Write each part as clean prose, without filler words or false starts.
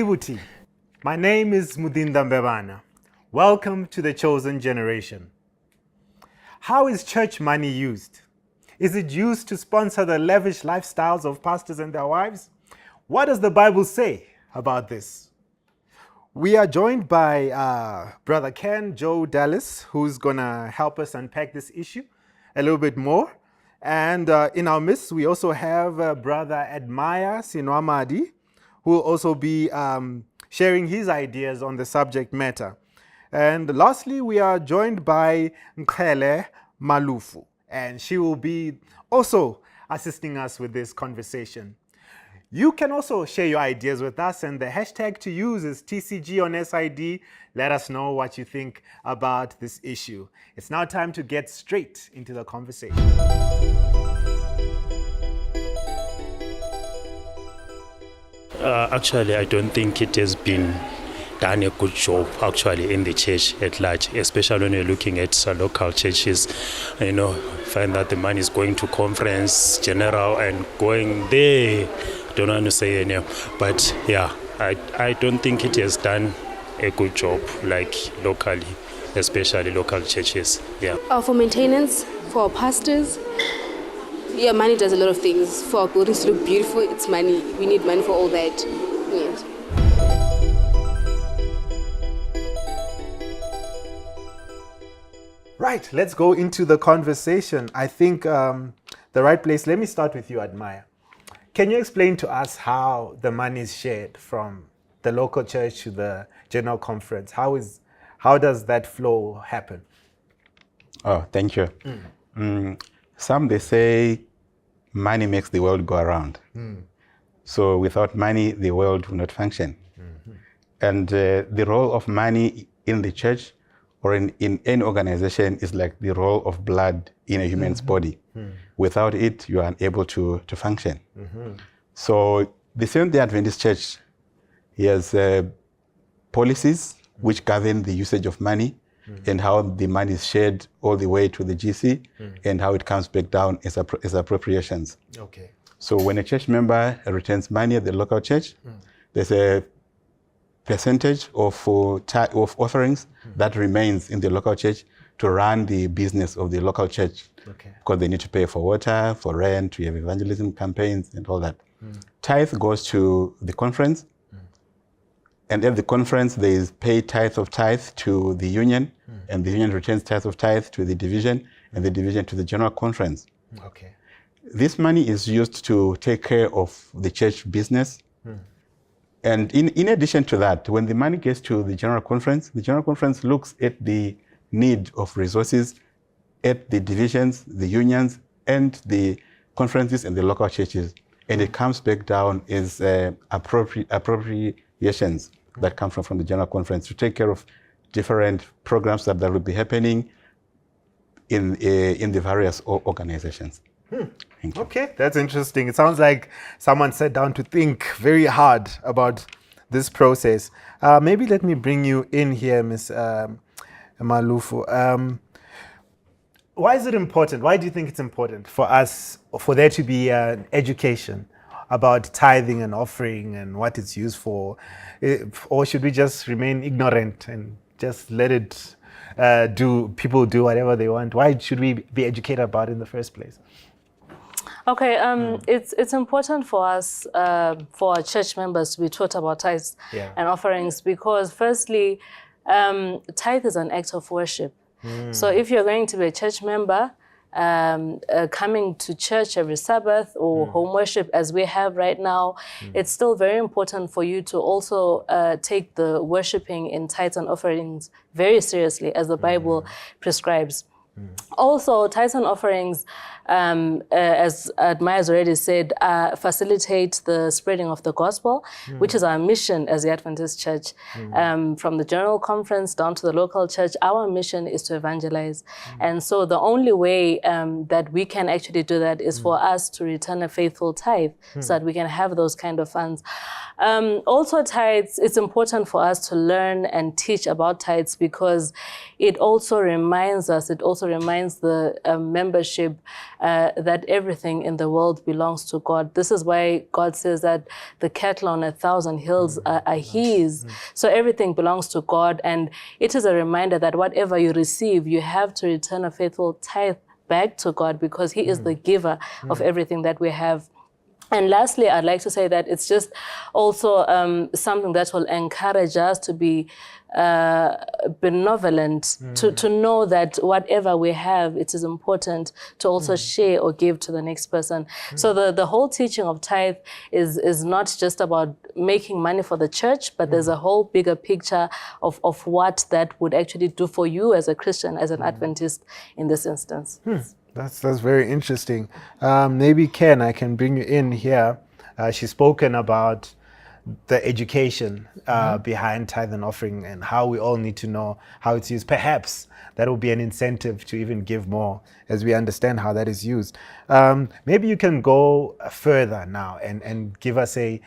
Kaributi. My name is Mudinda Mbebana. Welcome to the Chosen Generation. How is church money used? Is it used to sponsor the lavish lifestyles of pastors and their wives? What does the Bible say about this? We are joined by Brother Ken Joe Dallas, who's going to help us unpack this issue a little bit more. And in our midst, we also have Brother Admire Sinwamadi, who will also be sharing his ideas on the subject matter. And lastly, we are joined by Mkhele Malufu, and she will be also assisting us with this conversation. You can also share your ideas with us, and the hashtag to use is TCG on SID. Let us know what you think about this issue. It's now time to get straight into the conversation. Actually, I don't think it has been done a good job actually in the church at large, especially when you're looking at local churches. Find that the money is going to conference, general, and going there. Don't want to say any, but yeah, I don't think it has done a good job like locally, especially local churches. Yeah. For maintenance, for pastors, yeah, money does a lot of things. For our buildings to look beautiful, it's money. We need money for all that. Yes. Right, let's go into the conversation. I think the right place, let me start with you, Admire. Can you explain to us how the money is shared from the local church to the general conference? How does that flow happen? Oh, thank you. Some, they say money makes the world go around. So without money, the world will not function. And the role of money in the church or in any organization is like the role of blood in a human's body. Without it, you are unable to function. So the Seventh-day Adventist Church has policies which govern the usage of money and how the money is shared all the way to the GC and how it comes back down as appropriations. Okay. So when a church member returns money at the local church, there's a percentage of offerings that remains in the local church to run the business of the local church. Okay. Because they need to pay for water, for rent, we have evangelism campaigns and all that. Tithe goes to the conference, and at the conference there is paid tithe of tithe to the union, and the union returns tithe of tithe to the division, and the division to the general conference. Okay. This money is used to take care of the church business. And in addition to that, when the money gets to the general conference looks at the need of resources at the divisions, the unions, and the conferences and the local churches. And it comes back down as appropriations that come from the general conference to take care of different programs that will be happening in the various organizations. Okay, that's interesting. It sounds like someone sat down to think very hard about this process. Maybe let me bring you in here, Ms. Malufu. Why is it important? Why do you think it's important for us, for there to be an education about tithing and offering and what it's used for? Or should we just remain ignorant and just let it people do whatever they want? Why should we be educated about it in the first place? Okay, it's important for us, for our church members to be taught about tithes and offerings because firstly, tithe is an act of worship. So if you're going to be a church member, coming to church every Sabbath or home worship as we have right now, it's still very important for you to also take the worshiping in tithes and offerings very seriously as the Bible prescribes. Also, tithes and offerings, as Admire has already said, facilitate the spreading of the gospel, which is our mission as the Adventist Church. From the General Conference down to the local church, our mission is to evangelize. And so the only way that we can actually do that is for us to return a faithful tithe so that we can have those kind of funds. Also tithes, it's important for us to learn and teach about tithes because it also reminds us, it also also reminds the membership that everything in the world belongs to God. This is why God says that the cattle on 1,000 hills are His. So everything belongs to God, and it is a reminder that whatever you receive, you have to return a faithful tithe back to God, because He is the giver of everything that we have. And lastly, I'd like to say that it's just also something that will encourage us to be benevolent, to know that whatever we have, it is important to also share or give to the next person. So the whole teaching of tithe is not just about making money for the church, but there's a whole bigger picture of what that would actually do for you as a Christian, as an Adventist in this instance. That's very interesting. Maybe Ken, I can bring you in here. She's spoken about the education behind tithe and offering, and how we all need to know how it's used. Perhaps that will be an incentive to even give more as we understand how that is used. Maybe you can go further now and give us a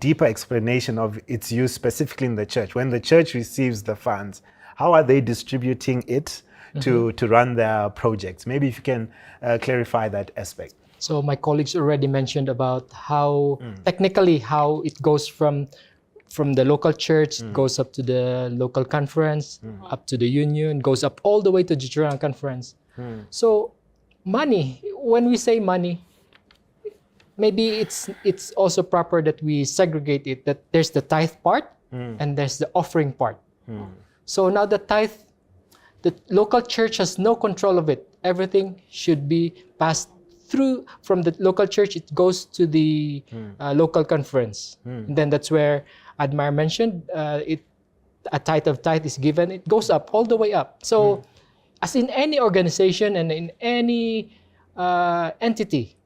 deeper explanation of its use specifically in the church. When the church receives the funds, how are they distributing it to run their projects? Maybe if you can clarify that aspect. So my colleagues already mentioned about how technically how it goes from the local church, goes up to the local conference, up to the union, goes up all the way to the general conference. So money, when we say money, maybe it's also proper that we segregate it, that there's the tithe part and there's the offering part. So now the tithe, the local church has no control of it. Everything should be passed through from the local church. It goes to the local conference. And then that's where Admire mentioned a tithe of tithe is given. It goes up, all the way up. So as in any organization and in any entity,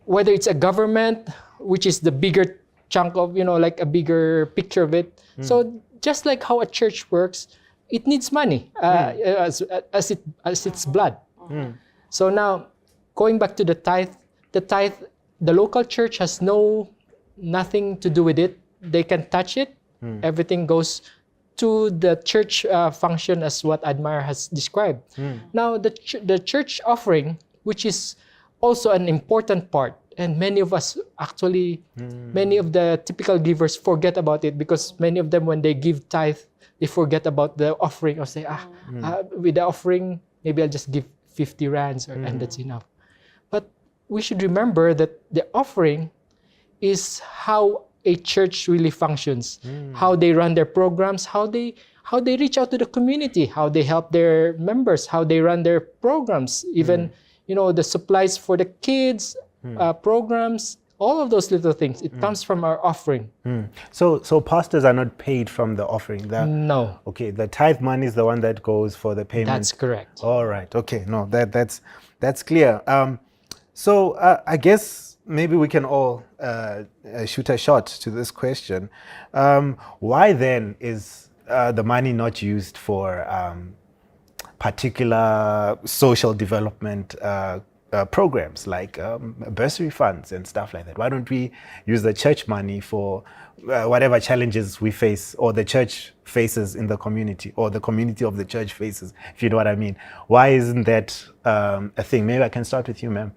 whether it's a government, which is the bigger chunk of, like a bigger picture of it. So just like how a church works, it needs money as its blood. So now, going back to the tithe, the local church has nothing to do with it. They can touch it. Everything goes to the church function as what Admire has described. Now, the church offering, which is also an important part, and many of us actually, many of the typical givers forget about it, because many of them, when they give tithe, they forget about the offering, or say, with the offering, maybe I'll just give 50 rands and that's enough. But we should remember that the offering is how a church really functions, how they run their programs, how they reach out to the community, how they help their members, how they run their programs, even the supplies for the kids, programs, all of those little things. It comes from our offering. So pastors are not paid from the offering? No. Okay, the tithe money is the one that goes for the payment. That's correct. All right. Okay. No, that's clear. So I guess maybe we can all shoot a shot to this question. Why then is the money not used for particular social development programs like bursary funds and stuff like that? Why don't we use the church money for whatever challenges we face, or the church faces in the community, or the community of the church faces, if you know what I mean? Why isn't that a thing? Maybe I can start with you, ma'am.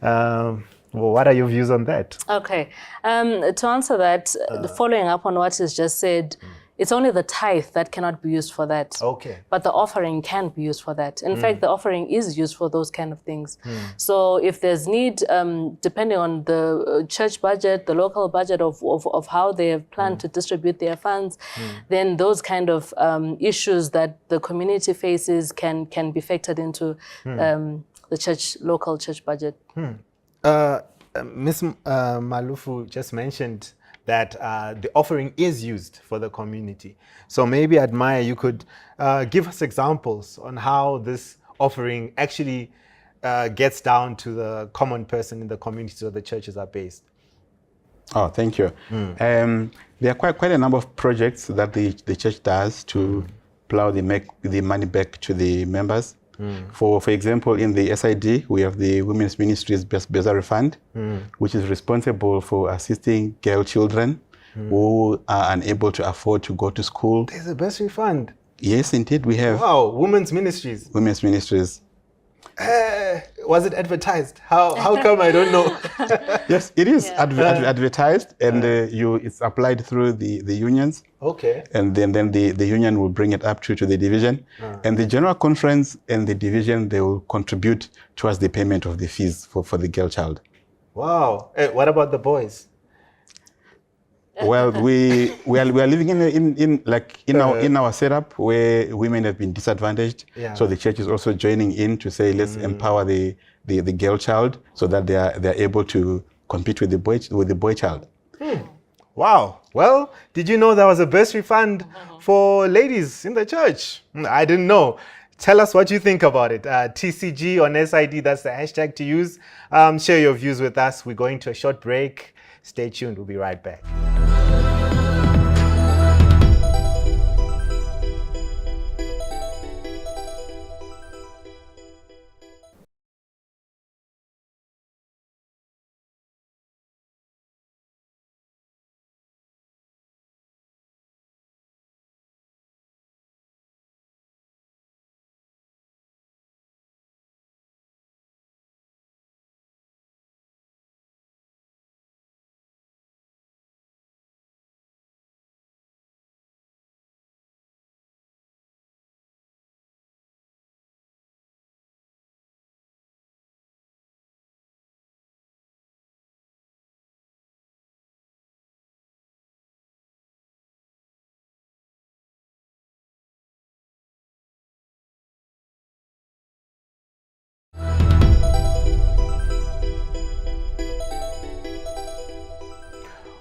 Well, what are your views on that? Okay. To answer that, following up on what is just said, it's only the tithe that cannot be used for that. Okay. But the offering can be used for that. In fact, the offering is used for those kind of things. So if there's need, depending on the church budget, the local budget of how they have planned to distribute their funds, then those kind of issues that the community faces can be factored into the local church budget. Ms. Malufu just mentioned that the offering is used for the community. So maybe, Admire, you could give us examples on how this offering actually gets down to the common person in the community where the churches are based. Oh, thank you. There are quite a number of projects that the church does to plow the money back to the members. For example, in the SID, we have the Women's Ministries Bursary Fund, which is responsible for assisting girl children who are unable to afford to go to school. There's a bursary fund. Yes, indeed, we have. Wow, women's ministries. Women's ministries. Was it advertised? How come I don't know? Yes, it is advertised, and it's applied through the unions. Okay. And then the union will bring it up to the division. And the general conference and the division, they will contribute towards the payment of the fees for the girl child. Wow. What about the boys? Well, we are living in our setup where women have been disadvantaged. Yeah. So the church is also joining in to say let's empower the girl child so that they are able to compete with the boy child. Wow. Well, did you know there was a bursary fund for ladies in the church? I didn't know. Tell us what you think about it. TCG on SID, that's the hashtag to use. Share your views with us. We're going to a short break. Stay tuned. We'll be right back.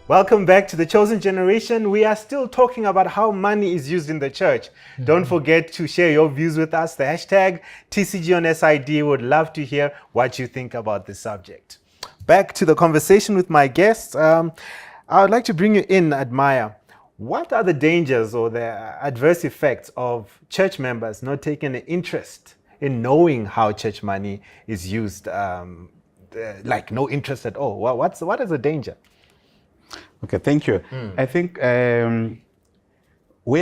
Welcome back to The Chosen Generation. We are still talking about how money is used in the church. Don't forget to share your views with us. The hashtag TCG on SID. Would love to hear what you think about this subject. Back to the conversation with my guests. I would like to bring you in, Admire. What are the dangers or the adverse effects of church members not taking an interest in knowing how church money is used? Like no interest at all. What is the danger? Okay, thank you. I think where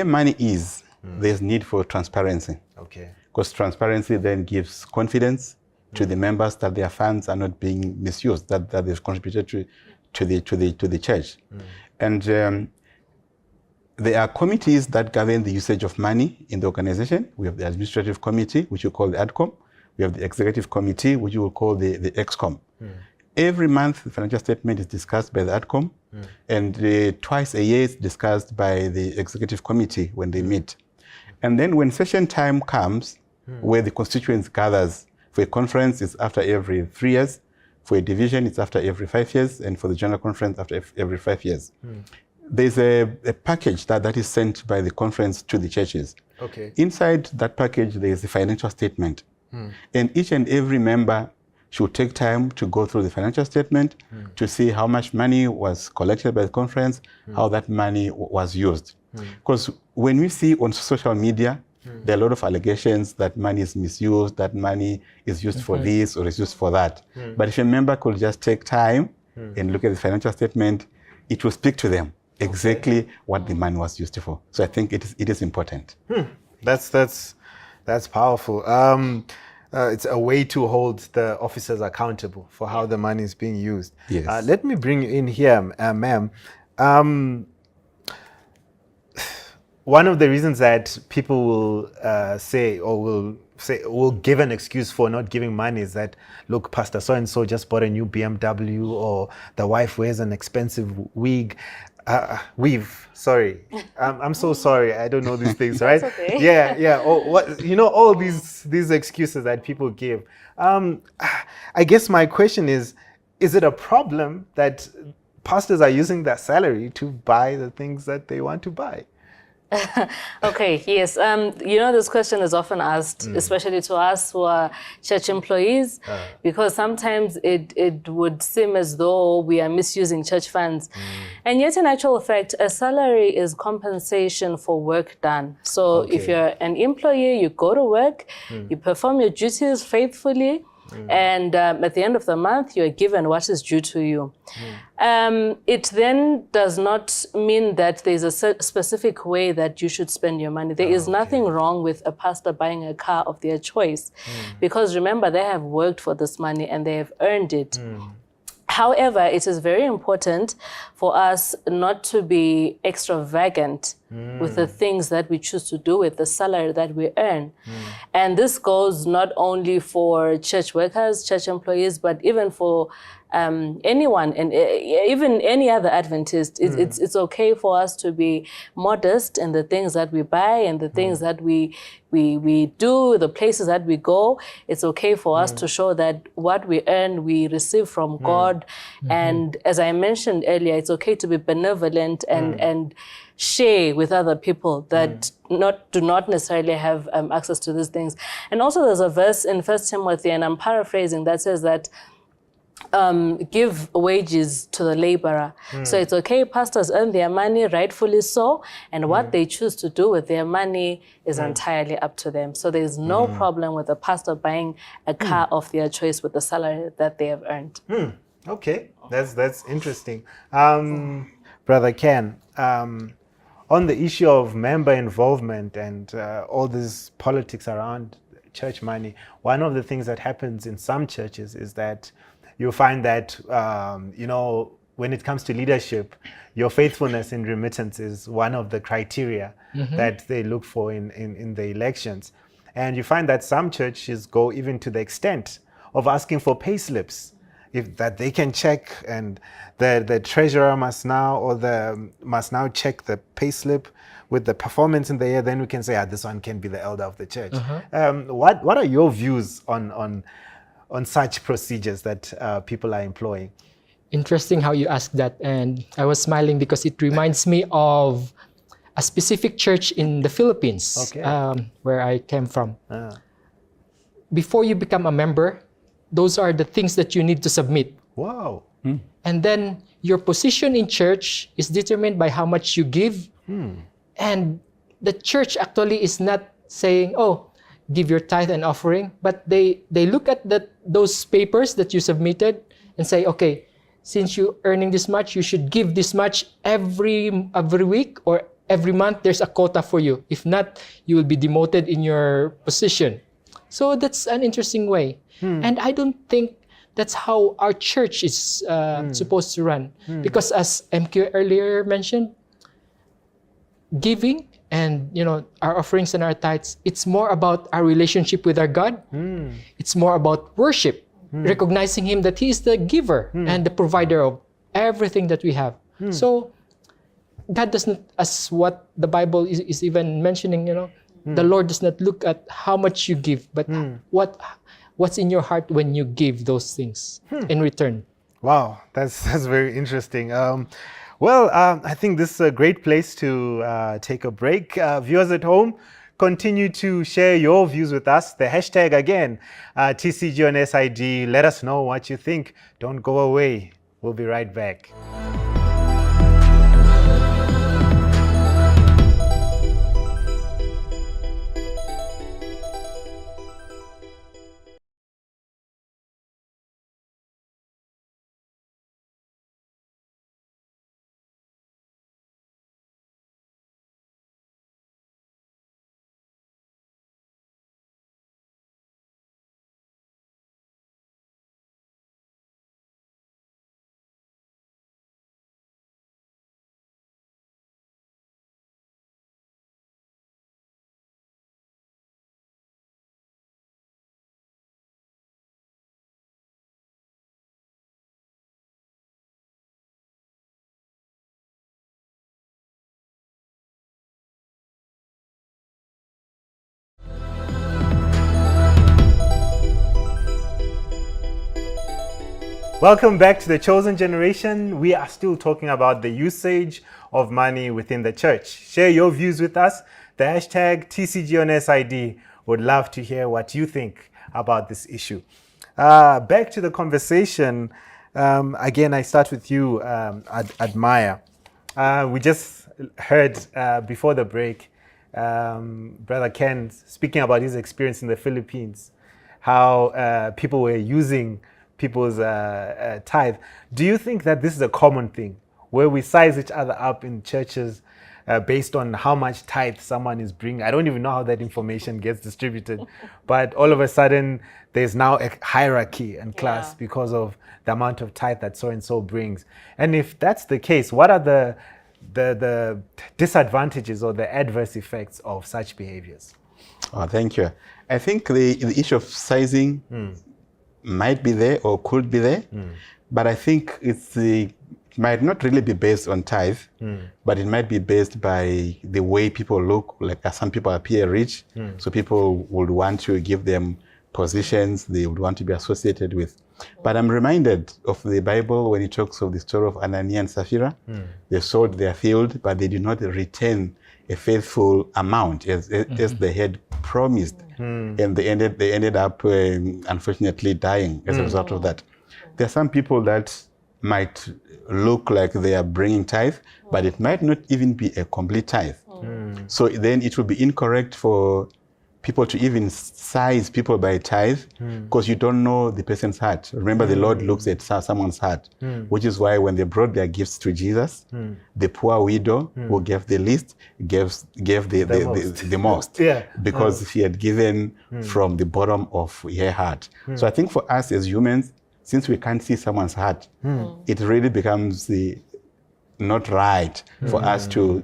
money is, there's need for transparency. Okay. Because transparency then gives confidence to the members that their funds are not being misused, that they've contributed to the church. And there are committees that govern the usage of money in the organization. We have the administrative committee, which you call the ADCOM. We have the executive committee, which you will call the EXCOM. Every month, the financial statement is discussed by the ADCOM, and twice a year it's discussed by the executive committee when they meet. And then when session time comes, where the constituents gathers, for a conference, it's after every 3 years. For a division, it's after every 5 years. And for the general conference, after every 5 years. There's a package that is sent by the conference to the churches. Okay. Inside that package, there's a financial statement. And each and every member should take time to go through the financial statement to see how much money was collected by the conference, how that money was used. Because when we see on social media, there are a lot of allegations that money is misused, that money is used for this or is used for that. But if a member could just take time and look at the financial statement, it will speak to them exactly what the money was used for. So I think it is important. That's powerful. It's a way to hold the officers accountable for how the money is being used. Yes. Let me bring you in here, ma'am. One of the reasons that people will give an excuse for not giving money is that, look, Pastor so-and-so just bought a new BMW, or the wife wears an expensive weave. Sorry, I'm so sorry. I don't know these things, right? That's okay. Yeah. Or what, all these excuses that people give. I guess my question is it a problem that pastors are using their salary to buy the things that they want to buy? Okay, yes. This question is often asked, especially to us who are church employees, because sometimes it would seem as though we are misusing church funds. And yet, in actual fact, a salary is compensation for work done. So if you're an employee, you go to work, you perform your duties faithfully, And at the end of the month, you are given what is due to you. It then does not mean that there's a specific way that you should spend your money. There is nothing wrong with a pastor buying a car of their choice, because remember, they have worked for this money and they have earned it. However, it is very important for us not to be extravagant with the things that we choose to do with the salary that we earn. And this goes not only for church workers, church employees, but even for anyone, and even any other Adventist. It's okay for us to be modest in the things that we buy and the things that we do, the places that we go. It's okay for us to show that what we earn, we receive from God. And as I mentioned earlier, it's okay to be benevolent and share with other people that do not necessarily have access to these things. And also there's a verse in 1 Timothy, and I'm paraphrasing, that says that give wages to the laborer. So it's okay, pastors earn their money, rightfully so, and what they choose to do with their money is entirely up to them. So there's no problem with a pastor buying a car of their choice with the salary that they have earned. Okay, that's interesting. Brother Ken, on the issue of member involvement and all this politics around church money, one of the things that happens in some churches is that you'll find that, when it comes to leadership, your faithfulness in remittance is one of the criteria that they look for in the elections. And you find that some churches go even to the extent of asking for pay slips, if that they can check, and the treasurer must now check the pay slip with the performance in the year. Then we can say, this one can be the elder of the church. What are your views on such procedures that people are employing? Interesting how you asked that, and I was smiling because it reminds me of a specific church in the Philippines, where I came from. Before you become a member, those are the things that you need to submit. Wow. And then your position in church is determined by how much you give. And the church actually is not saying, give your tithe and offering, but they look at those papers that you submitted and say, okay, since you're earning this much, you should give this much every week or every month. There's a quota for you. If not, you will be demoted in your position. So that's an interesting way. And I don't think that's how our church is supposed to run. Because as MQ earlier mentioned, giving and our offerings and our tithes, it's more about our relationship with our God. It's more about worship, recognizing Him that He is the giver and the provider of everything that we have. So God does not, as what the Bible is even mentioning, the Lord does not look at how much you give, but what's in your heart when you give those things in return. Wow, that's very interesting. I think this is a great place to take a break. Viewers at home, continue to share your views with us. The hashtag again, TCG on SID. Let us know what you think. Don't go away. We'll be right back. Welcome back to The Chosen Generation. We are still talking about the usage of money within the church. Share your views with us. The hashtag TCG on SID. Would love to hear what you think about this issue. Back to the conversation. Again, I start with you, Admire. We just heard before the break, Brother Ken speaking about his experience in the Philippines. how people were using people's tithe. Do you think that this is a common thing where we size each other up in churches based on how much tithe someone is bringing? I don't even know how that information gets distributed, but all of a sudden there's now a hierarchy and class because of the amount of tithe that so-and-so brings. And if that's the case, what are the disadvantages or the adverse effects of such behaviors? Oh, thank you. I think the issue of sizing might be there or could be there, but I think it might not really be based on tithe, but it might be based by the way people look. Like some people appear rich, so people would want to give them positions they would want to be associated with. But I'm reminded of the Bible when it talks of the story of Ananias and Sapphira. They sold their field, but they did not return a faithful amount as they had promised. And they ended up, unfortunately, dying as a result of that. There are some people that might look like they are bringing tithe, but it might not even be a complete tithe. So then it would be incorrect for people to even size people by tithe, because you don't know the person's heart. Remember, the Lord looks at someone's heart, which is why when they brought their gifts to Jesus, the poor widow who gave the least gave the most, because she had given from the bottom of her heart. So I think for us as humans, since we can't see someone's heart, it really becomes not right for us to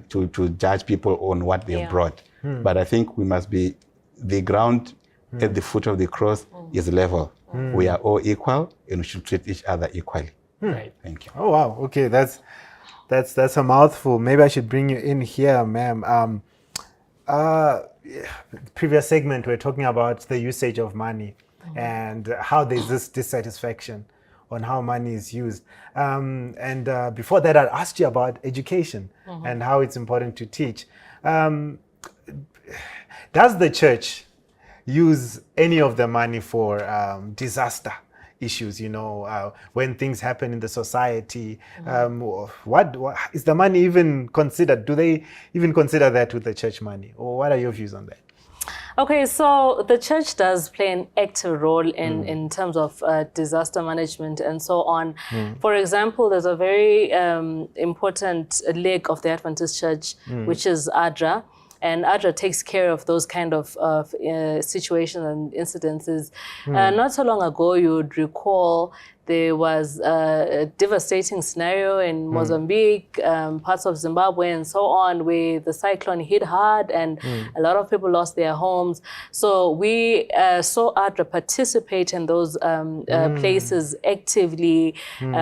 judge people on what they've brought. But I think we must be, the ground at the foot of the cross is level. We are all equal and we should treat each other equally. Right. Thank you. Oh wow, okay, that's a mouthful. Maybe I should bring you in here, ma'am. Previous segment we're talking about the usage of money and how there's this dissatisfaction on how money is used. And before that, I asked you about education and how it's important to teach. Does the church use any of the money for disaster issues, when things happen in the society? What is the money even considered? Do they even consider that with the church money? Or what are your views on that? Okay, so the church does play an active role in terms of disaster management and so on. For example, there's a very important leg of the Adventist Church, which is ADRA. And ADRA takes care of those kind of situations and incidences. Not so long ago, you would recall there was a devastating scenario in Mozambique, parts of Zimbabwe and so on, where the cyclone hit hard and a lot of people lost their homes. So we saw ADRA participate in those places actively,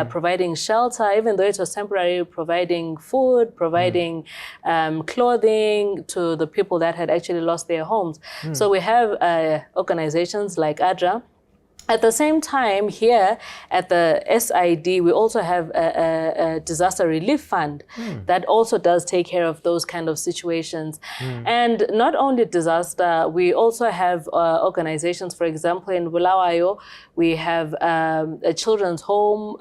providing shelter, even though it was temporary, providing food, providing clothing to the people that had actually lost their homes. So we have organizations like ADRA. At the same time, here at the SID, we also have a disaster relief fund that also does take care of those kind of situations. And not only disaster, we also have organizations, for example, in Bulawayo, we have a children's home,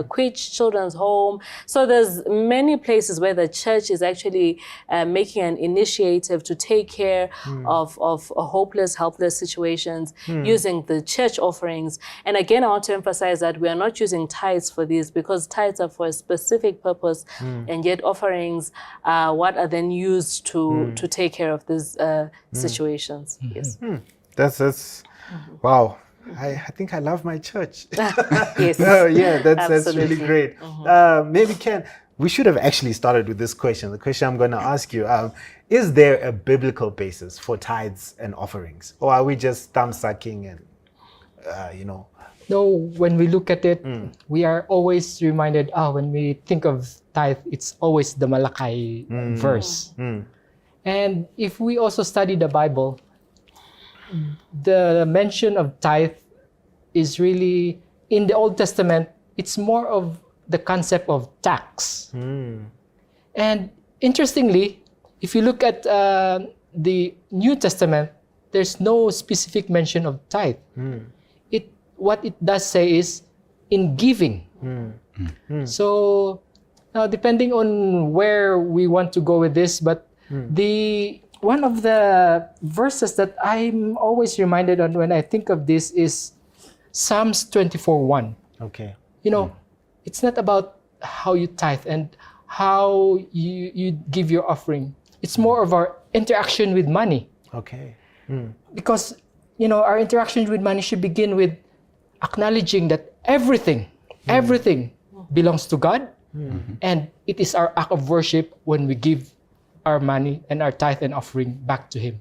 Quich Children's Home. So there's many places where the church is actually making an initiative to take care of hopeless, helpless situations using the church offerings. And again, I want to emphasize that we are not using tithes for these, because tithes are for a specific purpose, and yet offerings are what are then used to take care of these situations. Yes. That's wow. I think I love my church. Yes. Yeah, that's really great. Maybe we should have actually started with this question. The question I'm going to ask you, is there a biblical basis for tithes and offerings? Or are we just thumb sucking and, No, when we look at it, we are always reminded, when we think of tithe, it's always the Malachi verse. And if we also study the Bible, the mention of tithe is really, in the Old Testament, it's more of the concept of tax. And interestingly, if you look at the New Testament, there's no specific mention of tithe. What it does say is in giving. So now, depending on where we want to go with this, but the one of the verses that I'm always reminded on when I think of this is Psalms 24:1. Okay. You know, it's not about how you tithe and how you give your offering. It's more of our interaction with money. Okay. Because, you know, our interaction with money should begin with acknowledging that everything belongs to God. And it is our act of worship when we give our money and our tithe and offering back to Him.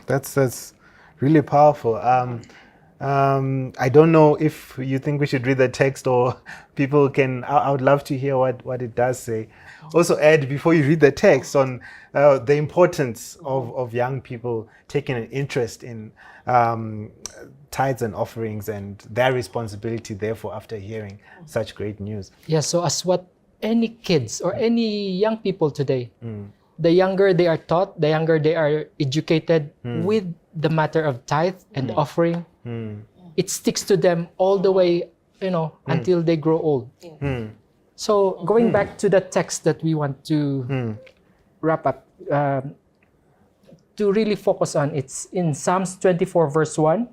That's really powerful. I don't know if you think we should read the text or people can. I would love to hear what it does say. Also, Ed, before you read the text on the importance of young people taking an interest in tithes and offerings and their responsibility, therefore, after hearing such great news. Yeah, so as what any kids or any young people today, the younger they are taught, the younger they are educated with the matter of tithe and offering, it sticks to them all the way, you know, until they grow old. So going back to the text that we want to wrap up, to really focus on, it's in Psalms 24 verse 1.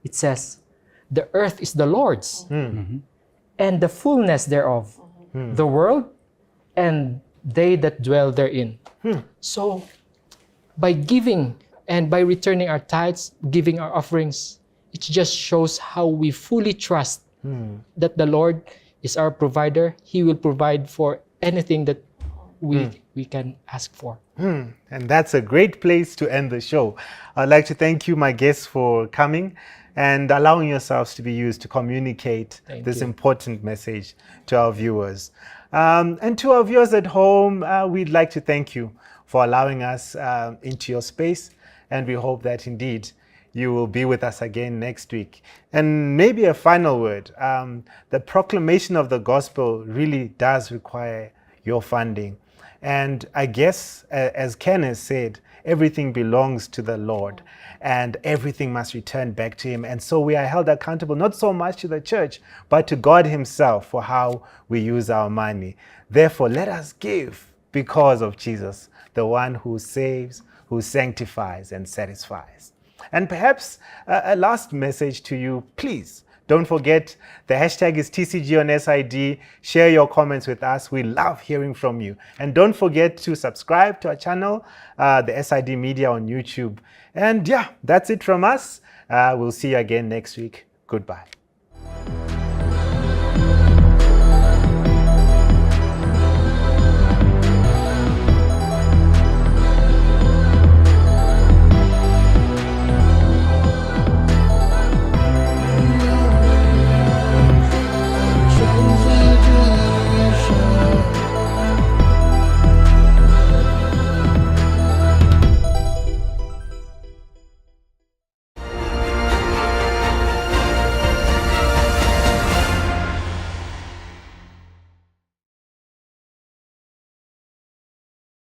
It says, "The earth is the Lord's, and the fullness thereof, the world, and they that dwell therein." So by giving and by returning our tithes, giving our offerings, it just shows how we fully trust that the Lord is our provider. He will provide for anything that we can ask for. And that's a great place to end the show. I'd like to thank you, my guests, for coming and allowing yourselves to be used to communicate this important message to our viewers. And to our viewers at home, we'd like to thank you for allowing us into your space. And we hope that indeed you will be with us again next week. And maybe a final word. The proclamation of the gospel really does require your funding. And I guess, as Ken has said, everything belongs to the Lord and everything must return back to Him. And so we are held accountable, not so much to the church, but to God Himself for how we use our money. Therefore, let us give because of Jesus, the one who saves, who sanctifies and satisfies. And perhaps a last message to you, please. Don't forget, the hashtag is TCG on SID. Share your comments with us. We love hearing from you. And don't forget to subscribe to our channel, the SID Media on YouTube. And yeah, that's it from us. We'll see you again next week. Goodbye.